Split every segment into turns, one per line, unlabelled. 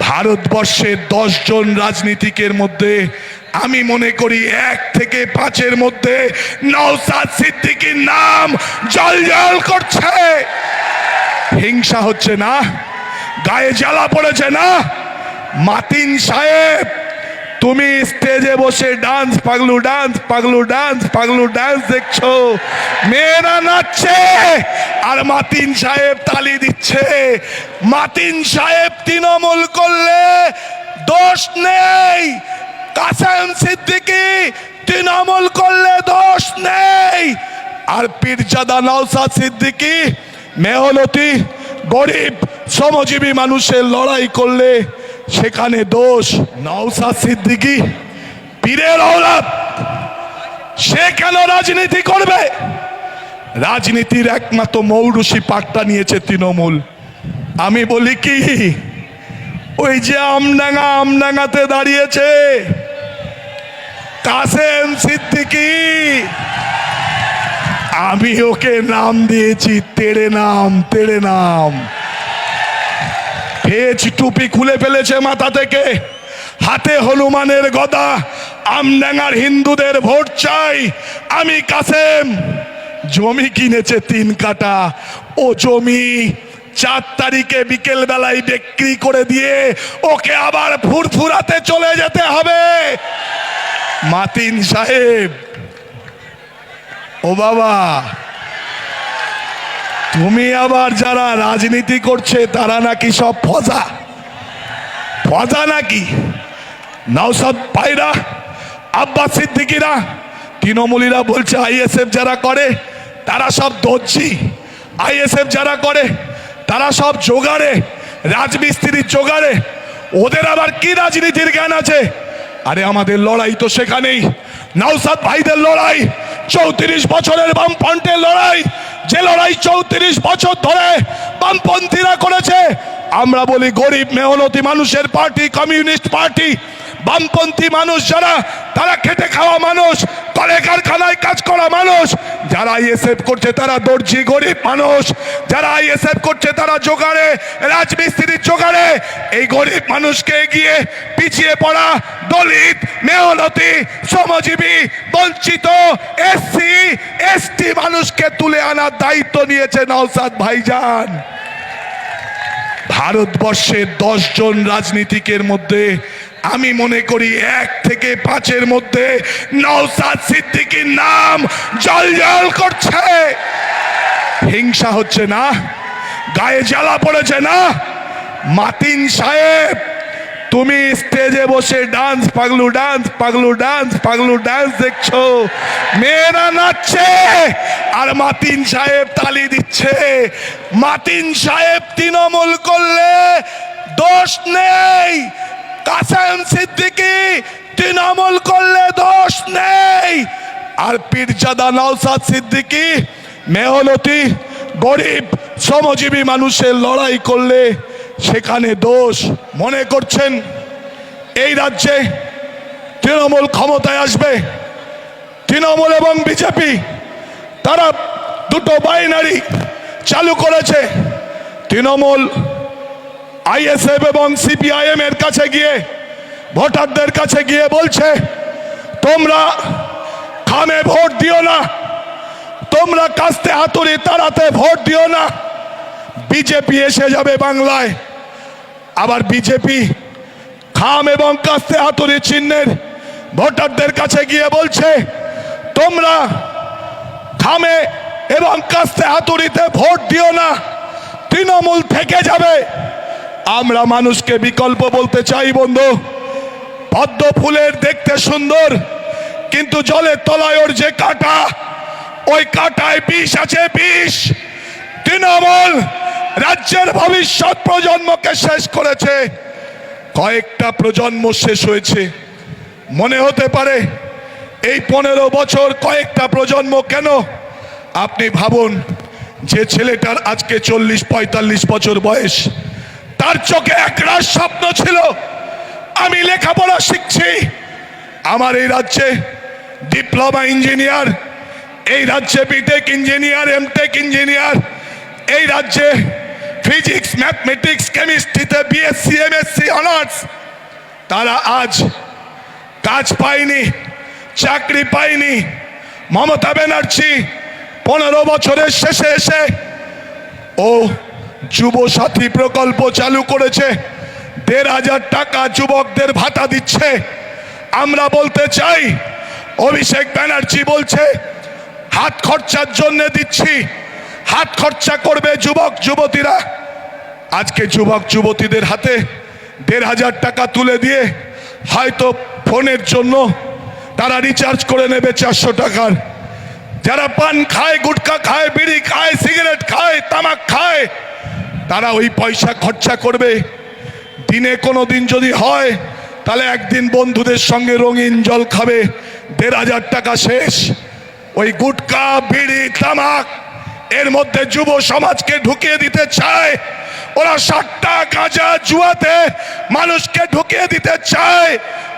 ভারতবর্ষের 10 জন রাজনীতিকের মধ্যে আমি মনে করি 1 থেকে 5-এর মধ্যে নওশাদ সিদ্দিকীর নাম জল করছে। হিংসা হচ্ছে না, গায়ে জ্বালা পড়েছে না? মাতিন সাহেব, তুমি স্টেজে বসে dance Paglu dance Paglu dance Paglu dance দেখছো, মেয়েরা নাচছে আর মাতিন সাহেব তালি দিচ্ছে। মাতিন সাহেব তৃণমূল করলে দোষ নেই, কাসেম সিদ্দিকী তৃণমূল করলে দোষ নেই, আর পীরজাদা নওশাদ সিদ্দিকী মেহনতি গরিব শ্রমজীবী মানুষের লড়াই করলে সেখানে দোষ। নওশাদ সিদ্দিকী পীরের औलाद, সে কেন রাজনীতি করবে? রাজনীতির একমাত্র মৌরুষি পাট্টা নিয়েছে তৃণমূল। আমি বলি কি, ওই যে আমডাঙ্গাতে দাঁড়িয়েছে কাসেম সিদ্দিকী, আমি ওকে নাম দিয়েছি তেড়ে নাম। ফেজ টুপি খুলে ফেলেছে মাথা থেকে, হাতে হনুমানের গদা। আমডাঙ্গার হিন্দুদের ভোট চাই, আমি কাসেম। জমি কিনেছে 3 কাঠা, ও জমি 4 তারিখে বিকেল বেলায় বিক্রি করে দিয়ে ওকে আবার ফুরফুরাতে চলে যেতে হবে। মাতিন সাহেব, ও বাবা, তুমি আবার যারা রাজনীতি করছে তারা নাকি সব ফজা নাকি? নওশাদ ভাইরা, আব্বাস সিদ্দিকীরা, তৃণমূলীরা বলছে আইএসএফ যারা করে তারা সব দর্জি, আইএসএফ যারা করে তারা সব জোগাড়ে, রাজমিস্ত্রির জোগাড়ে। ওদের আবার কি রাজনীতির জ্ঞান আছে? আরে আমাদের লড়াই তো সেখানেই। নওশাদ ভাইদের লড়াই 34 বছরের বামফ্রন্টের লড়াই, যে লড়াই 34 বছর ধরে বামপন্থীরা করেছে। আমরা বলি গরিব মেহনতি মানুষের পার্টি কমিউনিস্ট পার্টি। বামপন্থী মানুষ যারা, তারা খেটে খাওয়া মানুষ, কলে কারখানায় কাজ করা মানুষ। যারা আইএসএফ করছে তারা দর্জি গরিব মানুষ, যারা আইএসএফ করছে তারা জোগাড়ে, রাজমিস্ত্রির জোগাড়ে। এই গরিব মানুষকে এগিয়ে পিছিয়ে পড়া দলিত, মেহনতি, শ্রমজীবী, বঞ্চিত, এসসি এসটি মানুষকে তুলে আনার দায়িত্ব নিয়েছে নওশাদ ভাইজান। ভারতবর্ষের 10 জন রাজনীতিকের মধ্যে আমি মনে করি 1 থেকে 5-এর মধ্যে নওশাদ সিদ্দিকীর নাম জল করছে। হিংসা হচ্ছে না, গায়ে জ্বালা পড়েছে না? মাতিন সাহেব, তুমি স্টেজে বসে dance Paglu dance Paglu dance Paglu dance দেখছো, মেয়েরা নাচছে আর মাতিন সাহেব তালি দিচ্ছে। মাতিন সাহেব তৃণমূল করলে দোষ নেই, কাসেম সিদ্দিকী তৃণমূল করলে দোষ নেই, আর পীরজাদা নওশাদ সিদ্দিকী মেহনতি গরিব শ্রমজীবী মানুষের লড়াই করলে সেখানে দোষ। মনে করছেন এই রাজ্যে তৃণমূল ক্ষমতায় আসবে? তৃণমূল এবং বিজেপি তারা দুটো বাইনারি চালু করেছে। তৃণমূল আইএসএফ এবং সিপিআইএম এর কাছে গিয়ে, ভোটারদের কাছে গিয়ে বলছে, তোমরা খামে ভোট দিও না, তোমরা কাস্তে হাতুড়ি তাড়াতে ভোট দিও না। বিজেপি এসে যাবে বাংলায়, আবার বিজেপি খাম এবং কাস্তে হাতুড়ি চিহ্নের ভোটারদের কাছে গিয়ে বলছে, তোমরা খামে এবং কাস্তে হাতুড়িতে ভোট দিও না, তৃণমূল থেকে যাবে। আমরা মানুষকে বিকল্প বলতে চাই বন্ধু। পদ্ম ফুলের দেখতে সুন্দর, কিন্তু জলের তলায় ওর যে কাঁটা, ওই কাঁটায় বিষ আছে, বিষ। তৃণমূল রাজ্যের ভবিষ্যৎ প্রজন্মকে শেষ করেছে। কয়েকটা প্রজন্ম শেষ হয়েছে, মনে হতে পারে এই 15 বছর কয়েকটা প্রজন্ম কেন? আপনি ভাবুন, যে ছেলেটার আজকে 40-45 বছর বয়স, তার চোখে একরাশ স্বপ্ন ছিল, আমি লেখাপড়া শিখছি, আমার এই রাজ্যে ডিপ্লোমা ইঞ্জিনিয়ার, এই রাজ্যে বিটেক ইঞ্জিনিয়ার, এমটেক ইঞ্জিনিয়ার, এই রাজ্যে ফিজিক্স ম্যাথমেটিক্স কেমিস্ট্রিতে বিএসসি এমএসসি অনার্স ফার্মার্স, তারা আজ কাজ পায়নি, চাকরি পায়নি। মমতা ব্যানার্জি 15 বছরের শেষে এসে ও যুব সাথী প্রকল্প চালু করেছে, 1,500 টাকা যুবকদের ভাতা দিচ্ছে। আমরা বলতে চাই, অভিষেক ব্যানার্জি বলছে হাত খরচার জন্য দিচ্ছি, হাত খরচা করবে যুবক যুবতীরা। আজকে যুবক যুবতীদের হাতে 1,500 টাকা তুলে দিয়ে হয়তো ফোনের জন্য তারা রিচার্জ করে নেবে 400 টাকার। যারা পান খায়, গুটখা খায়, বিড়ি খায়, সিগারেট খায়, তামাক খায়, তারা ওই পয়সা খরচা করবে। দিনে কোনো দিন যদি হয় তাহলে একদিন বন্ধুদের সঙ্গে রঙিন জল খাবে, 1,500 টাকা শেষ। ওই গুটকা, বিড়ি, তামাক এর মধ্যে যুব সমাজকে ঢুকিয়ে দিতে চায় ওরা। 60টা গাঁজা জুয়াতে মানুষকে ঢুকিয়ে দিতে চায়,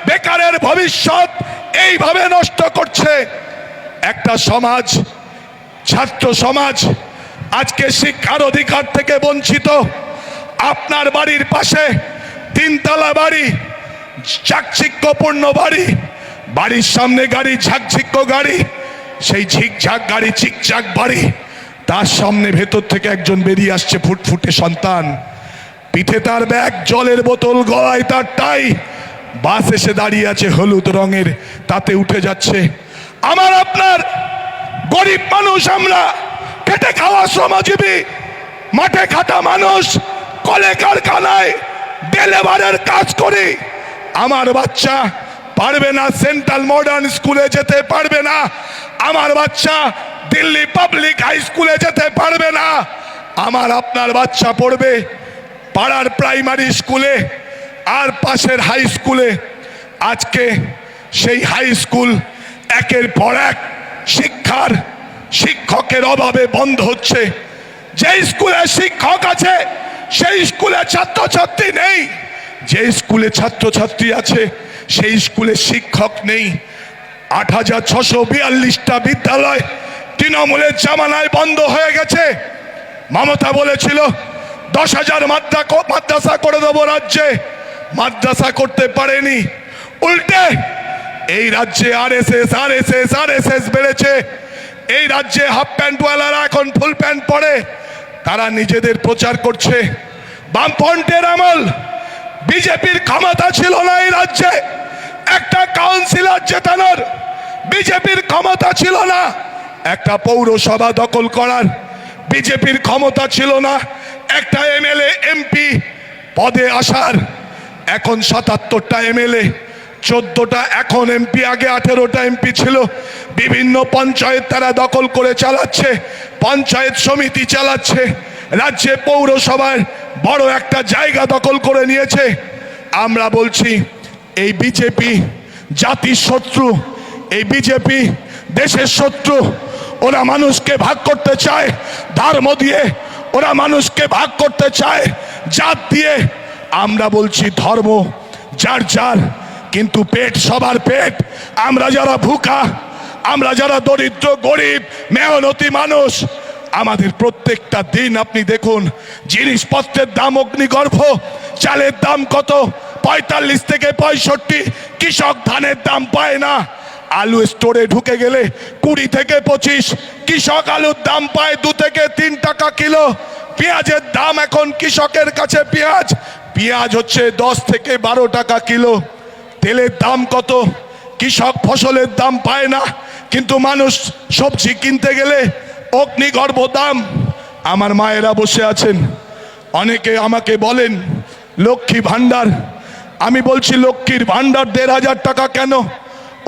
বেকারের ভবিষ্যৎ এইভাবে নষ্ট করছে। একটা সমাজ, ছাত্র সমাজ আজকে শিক্ষার অধিকার থেকে বঞ্চিত। আপনার বাড়ির পাশে 3 তলা বাড়ি, চাকচিক্যপূর্ণ বাড়ি, বাড়ির সামনে গাড়ি, ঝাকঝিক্য গাড়ি, সেই ঝিকঝাক গাড়ি, চিকচাক বাড়ি, তার সামনে ভেতর থেকে একজন বেরিয়ে আসছে ফুটফুটে সন্তান, পিঠে তার ব্যাগ, জলের বোতল, গলায় তার টাই, বাস এসে দাঁড়িয়ে আছে হলুদ রঙের, তাতে উঠে যাচ্ছে। আমার আপনার গরিব মানুষ, আমরা খেটে খাওয়া শ্রমজীবী, মাঠে খাটা মানুষ, কলে কারখানায় ডেলিভারের কাজ করি। আমার বাচ্চা পারবে না সেন্ট্রাল মডার্ন স্কুলে যেতে, পারবে না। আমার বাচ্চা দিল্লি পাবলিক হাই স্কুলে যেতে পারবে না। আমার আপনার বাচ্চা পড়বে পাড়ার প্রাইমারি স্কুলে আর পাশের হাই স্কুলে। আজকে সেই হাই স্কুল একের পর এক শিক্ষকের অভাবে বন্ধ হচ্ছে। যে স্কুলে শিক্ষক আছে সেই স্কুলে ছাত্রছাত্রী নেই, যে স্কুলে ছাত্রছাত্রী আছে সেই স্কুলে শিক্ষক নেই। 8,642টা বিদ্যালয় তৃণমূলের জামানায় বন্ধ হয়ে গেছে। মমতা বলেছিল 10,000 মাদ্রাসা করে দেবো রাজ্যে, মাদ্রাসা করতে পারেনি। উল্টে এই রাজ্যে আরএসএস বেড়েছে। এই রাজ্যে হাফ প্যান্টওয়ালারা এখন ফুল প্যান্ট পরে, তারা নিজেদের প্রচার করছে। বামফ্রন্টের আমল, বিজেপির ক্ষমতা ছিল না এই রাজ্যে একটা কাউন্সিলর জেতানোর, বিজেপির ক্ষমতা ছিল না একটা পৌরসভা দখল করার, বিজেপির ক্ষমতা ছিল না একটা এমএলএ এমপি পদে আসার। এখন 77টা এমএলএ, 14টা এখন এমপি, আগে 18টা এমপি ছিল। বিভিন্ন পঞ্চায়েত তারা দখল করে চালাচ্ছে, পঞ্চায়েত সমিতি চালাচ্ছে, রাজ্যে পৌরসভার বড় একটা জায়গা দখল করে নিয়েছে। আমরা বলছি এই বিজেপি জাতির শত্রু, এই বিজেপি দেশের শত্রু। ওরা মানুষকে ভাগ করতে চায় ধর্ম দিয়ে, ওরা মানুষকে ভাগ করতে চায় জাত দিয়ে। আমরা বলছি ধর্ম যার যার, কিন্তু পেট সবার পেট। আমরা যারা ভুকা, আমরা যারা দরিদ্র, গরিব, মেহনতি মানুষ, আমাদের প্রত্যেকটা দিন আপনি দেখুন জিনিসপত্রের দাম অগ্নিগর্ভ। চালের দাম কত? 45 থেকে 65। কৃষক ধানের দাম পায় না। আলু স্টোরে ঢুকে গেলে 20 থেকে 25। কৃষক আলুর দাম পায় 2 থেকে 3 টাকা কিলো। পেঁয়াজের দাম এখন কৃষকের কাছে পেঁয়াজ হচ্ছে 10 থেকে 12 টাকা কিলো। তেলের দাম কত? কৃষক ফসলের দাম পায় না, কিন্তু মানুষ সবজি কিনতে গেলে অগ্নিগর্ভ দাম। আমার মায়েরা বসে আছেন, অনেকে আমাকে বলেন লক্ষ্মী ভান্ডার। আমি বলছি লক্ষ্মীর ভান্ডার 1,500 টাকা কেন?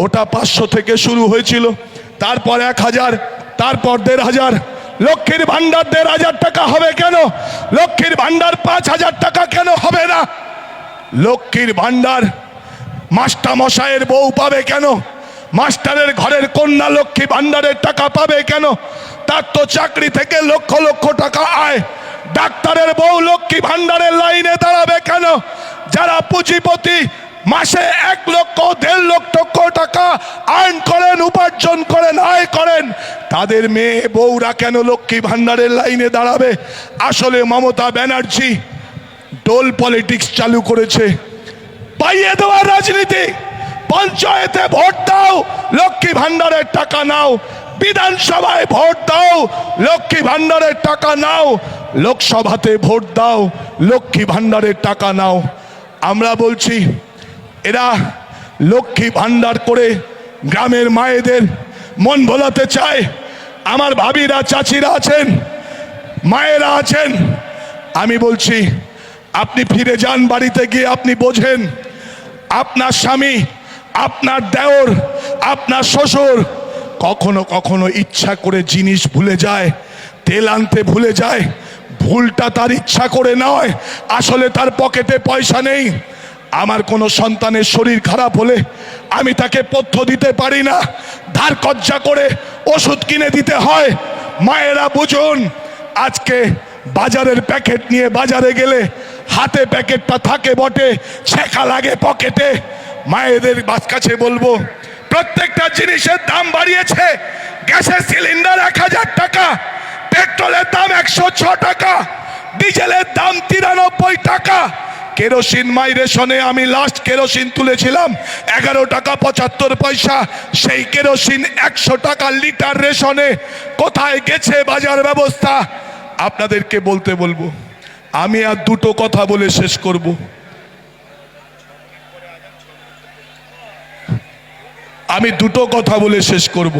ওটা 500 থেকে শুরু হয়েছিল, তারপর 1,000, তারপর 1,500। লক্ষ্মীর ভান্ডার 1,500 টাকা হবে কেন? লক্ষ্মীর ভান্ডার 5,000 টাকা কেন হবে না? লক্ষ্মীর ভান্ডার মাস্টার মশাইয়ের বউ পাবে কেন? মাস্টারের ঘরের কন্যা লক্ষ্মী ভান্ডারের টাকা পাবে কেন? তার তো চাকরি থেকে লক্ষ লক্ষ টাকা আয়। ডাক্তারের বউ লক্ষ্মী ভান্ডারের লাইনে দাঁড়াবে কেন? যারা পুঁজিপতি মাসে 1 লক্ষ 1.5 লক্ষ টাকা আর্ন করেন, উপার্জন করেন, আয় করেন, তাদের মেয়ে বউরা কেন লক্ষ্মী ভান্ডারের লাইনে দাঁড়াবে? আসলে মমতা ব্যানার্জি ডোল পলিটিক্স চালু করেছে। পাইয়ে দেওয়ার রাজনীতি। পঞ্চায়েতে ভোট দাও, লক্ষ্মী ভান্ডারের টাকা নাও। বিধানসভায় ভোট দাও, লক্ষ্মী ভান্ডারের টাকা নাও। লোকসভাতে ভোট দাও, লক্ষ্মী ভান্ডারের টাকা নাও। আমরা বলছি এরা লক্ষ্মী ভান্ডার করে গ্রামের মায়েদের মন ভোলাতে চায়। আমার ভাবিরা, চাচিরা আছেন, মায়েরা আছেন, আমি বলছি আপনি ফিরে যান বাড়িতে গিয়ে। আপনি বোঝেন আপনার স্বামী, আপনার দেওর, আপনার শ্বশুর কখনো কখনো ইচ্ছা করে জিনিস ভুলে যায়, তেল আনতে ভুলে যায়। ভুলটা তার ইচ্ছা করে নয়, আসলে তার পকেটে পয়সা নেই। আমার কোনো সন্তানের শরীর খারাপ হলে আমি তাকে পথ্য দিতে পারি না, ধার কর্জা করে ওষুধ কিনে দিতে হয়। মায়েরা বুঝুন, আজকে বাজারের প্যাকেট নিয়ে বাজারে গেলে হাতে প্যাকেটটা থাকে বটে, ছেঁকা লাগে পকেটে। মায়েদের কাছে বলবো, প্রত্যেকটা জিনিসের দাম বাড়িয়েছে। গ্যাসের সিলিন্ডার 1000 টাকা, পেট্রোলের দাম 106 টাকা, ডিজেলের দাম 93 টাকা। কেরোসিন মাই রেশনে আমি লাস্ট কেরোসিন তুলেছিলাম 11 টাকা 75 পয়সা। সেই কেরোসিন 100 টাকা লিটার রেশনে। কোথায় গেছে বাজার ব্যবস্থা? আপনাদেরকে বলতে বলবো। আমি আর দুটো কথা বলে শেষ করব।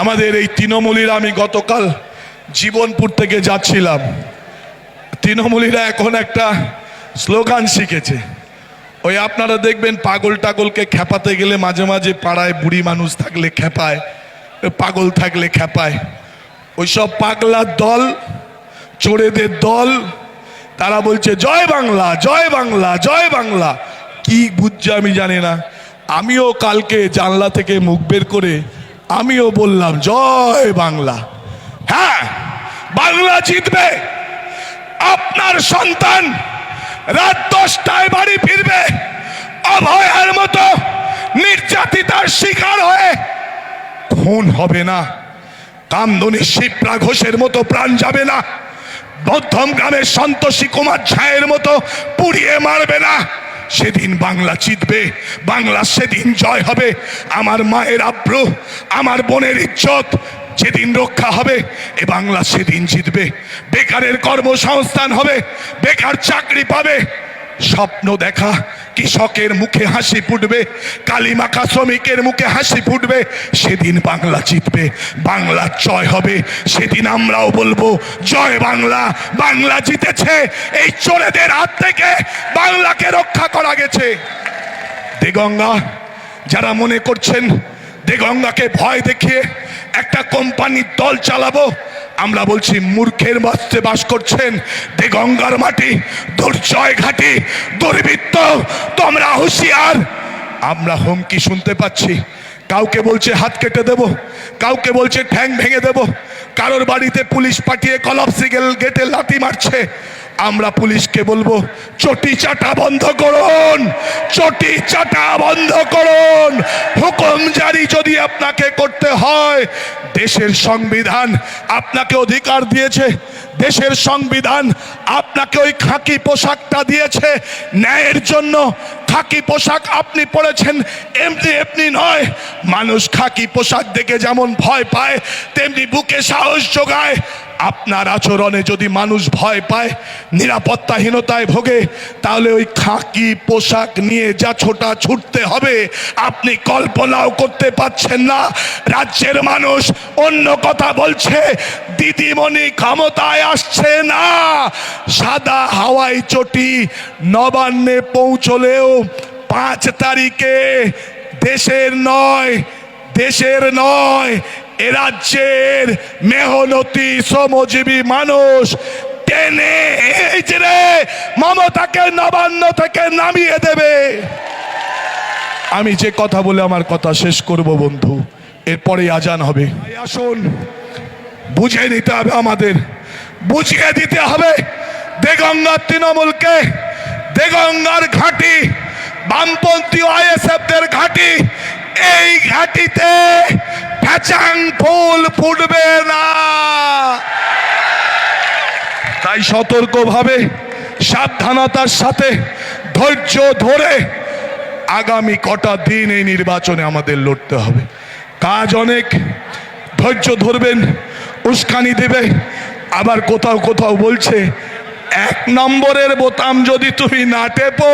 আমাদের এই তৃণমূলীরা, আমি গতকাল জীবনপুর থেকে যাচ্ছিলাম, তৃণমূলীরা এখন একটা স্লোগান শিখেছে। ওই আপনারা দেখবেন পাগল টাগলকে খেপাতে গেলে মাঝে মাঝে পাড়ায় বুড়ি মানুষ থাকলে খেপায়, পাগল থাকলে খেপায়। ওইসব পাগলার দল, চোরেদের দল, তারা বলছে জয় বাংলা, জয় বাংলা, জয় বাংলা। কি বুঝছে আমি জানি না। আমিও কালকে জানলা থেকে মুখ বের করে আমিও বললাম জয় বাংলা। হ্যাঁ, বাংলা জিতবে। আপনার সন্তান রাত 10টায় বাড়ি ফিরবে অভয়ের মতো, নির্যাতিতার শিকার হয়ে। খুন হবে না, কামদুনি শিপ্রা ঘোষের মতো প্রাণ যাবে না, মধ্যম গ্রামের সন্তোষী কুমার ঝায়ের মতো পুড়িয়ে মারবে না। সেদিন বাংলা জিতবে, বাংলা সেদিন জয় হবে। আমার মায়ের আব্রু, আমার বোনের ইজ্জত যেদিন রক্ষা হবে, এ বাংলা সেদিন জিতবে। বেকারের কর্মসংস্থান হবে, বেকার চাকরি পাবে। স্বপ্ন দেখা কৃষকের মুখে হাসি ফুটবে, কালিমাখা শ্রমিকের মুখে হাসি ফুটবে। সেদিন বাংলা জিতবে, বাংলা জয় হবে। সেদিন আমরাও বলবো জয় বাংলা, বাংলা জিতেছে। এই চোরেদের হাত থেকে বাংলাকে রক্ষা করা গেছে। দেগঙ্গা যারা মনে করছেন দেগঙ্গাকে ভয় দেখিয়ে একটা কোম্পানির দল চালাবো, আমরা বলছি মূর্খের বাস্তে বাস করছেন। দেগঙ্গার মাটি দুর্জয় ঘাটি, দুর্বৃত্ত, তোমরা হুঁশিয়ার। আমরা হুমকি শুনতে পাচ্ছি, কাউকে বলছে হাত কেটে দেব, কাউকে বলছে ঠ্যাং ভেঙে দেব, কারোর বাড়িতে পুলিশ পাঠিয়ে কলাপসিগেল গেটে লাথি মারছে। আমরা পুলিশকে বলবো চটি চাটা বন্ধ করুন, চটি চাটা বন্ধ করুন। হুকুম জারি যদি আপনাকে করতে হয়, দেশের সংবিধান আপনাকে অধিকার দিয়েছে, দেশের সংবিধান আপনাকে ওই খাকি পোশাকটা দিয়েছে ন্যায়ের জন্য। খাকি পোশাক আপনি পরেছেন এমনি এমনি নয়। মানুষ খাকি পোশাক দেখে যেমন ভয় পায়, তেমনি বুকে সাহস যোগায়। আপনার আচরণে যদি মানুষ ভয় পায়, নিরাপত্তাহীনতায় ভোগে, তাহলে ওই খাকি পোশাক নিয়ে যা ছোটা ছুটতে হবে আপনি কল্পনাও করতে পারছেন না। রাজ্যের মানুষ অন্য কথা বলছে, দিদিমণি ক্ষমতায় আসছে না। সাদা হাওয়াই চটি নবান্নে পৌঁছলেও 5 তারিখে দেশের নয় এ রাজ্যের মেহনতি শ্রমজীবী মানুষ টেনে হিচড়ে মমতাকে নবান্ন থেকে নামিয়ে দেবে। আমি যে কথা বলে আমার কথা শেষ করব বন্ধু, এরপরে আজান হবে। আসুন, বুঝে নিতে হবে, আমাদের বুঝিয়ে দিতে হবে দেগঙ্গার তৃণমূলকে। দেগঙ্গার ঘাঁটি বামপন্থী আইএসএফদের ঘাঁটি, এই ঘাঁটিতে ফ্যাচাং ফুল ফুটবে না। তাই সতর্কভাবে সাবধানতার সাথে ধৈর্য ধরে আগামী কটা দিন এই নির্বাচনে আমাদের লড়তে হবে। কাজ অনেক, ধৈর্য ধরবেন, উস্কানি দেবে, আবার কোথাও কোথাও বলছে 1 নম্বরের বোতাম যদি তুমি না টেপো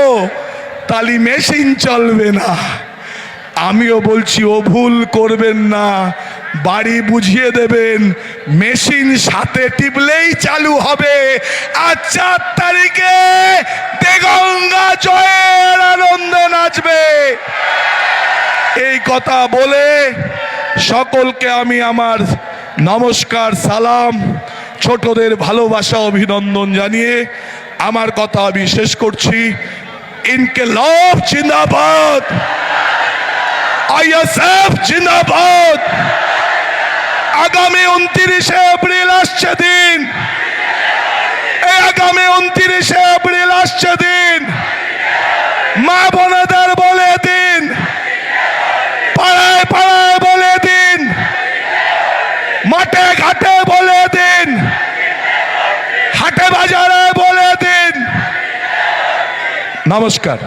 তাহলে মেশিন চলবে না। আমিও বলছি ও ভুল করবেন না, বাড়ি বুঝিয়ে দেবেন, মেশিন সাথে টিপলেই চালু হবে। আর 4 তারিখে দেগঙ্গা জয়ের আনন্দে নাচবে। এই কথা বলে সকলকে আমি আমার নমস্কার, সালাম, ছোটদের ভালোবাসা, অভিনন্দন জানিয়ে আমার কথা আমি শেষ করছি। ইনকিলাব জিন্দাবাদ, আইএসএফ জিন্দাবাদ। আগামী 29শে এপ্রিল আসছে দিন, এই আগামী 29শে এপ্রিল আসছে দিন, মা বোনেদের বলে দিন, পাড়ায় পাড়ায় বলে দিন, মাঠে ঘাটে বলে দিন, হাটে বাজারে বলে দিন। নমস্কার।